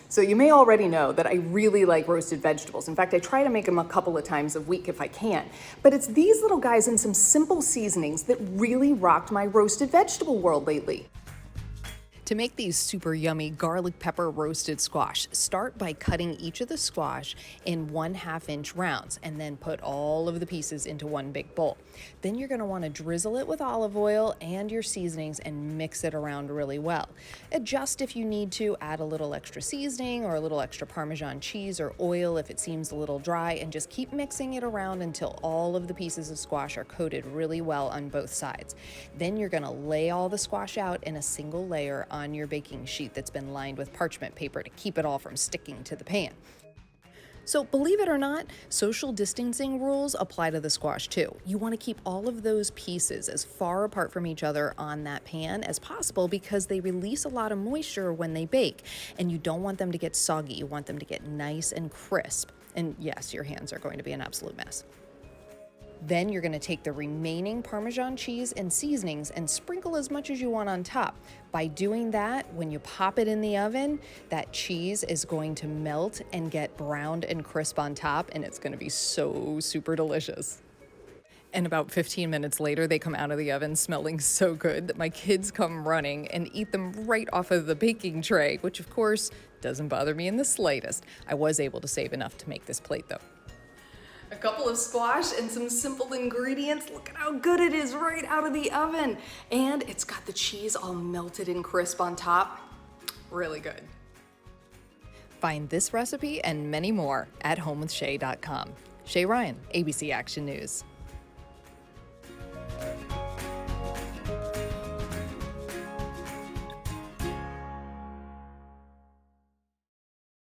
So you may already know that I really like roasted vegetables. In fact, I try to make them a couple of times a week if I can. But it's these little guys and some simple seasonings that really rocked my roasted vegetable world lately. To make these super yummy garlic pepper roasted squash, start by cutting each of the squash in 1/2-inch rounds and then put all of the pieces into one big bowl. Then you're going to want to drizzle it with olive oil and your seasonings and mix it around really well. Adjust if you need to, add a little extra seasoning or a little extra Parmesan cheese or oil if it seems a little dry, and just keep mixing it around until all of the pieces of squash are coated really well on both sides. Then you're going to lay all the squash out in a single layer on your baking sheet that's been lined with parchment paper to keep it all from sticking to the pan. So believe it or not, social distancing rules apply to the squash too. You want to keep all of those pieces as far apart from each other on that pan as possible because they release a lot of moisture when they bake, and you don't want them to get soggy. You want them to get nice and crisp. And yes, your hands are going to be an absolute mess. Then you're going to take the remaining Parmesan cheese and seasonings and sprinkle as much as you want on top. By doing that, when you pop it in the oven, that cheese is going to melt and get browned and crisp on top, and it's going to be so super delicious. And about 15 minutes later, they come out of the oven smelling so good that my kids come running and eat them right off of the baking tray, which of course doesn't bother me in the slightest. I was able to save enough to make this plate though. A couple of squash and some simple ingredients. Look at how good it is right out of the oven. And it's got the cheese all melted and crisp on top. Really good. Find this recipe and many more at homewithshay.com. Shay Ryan, ABC Action News.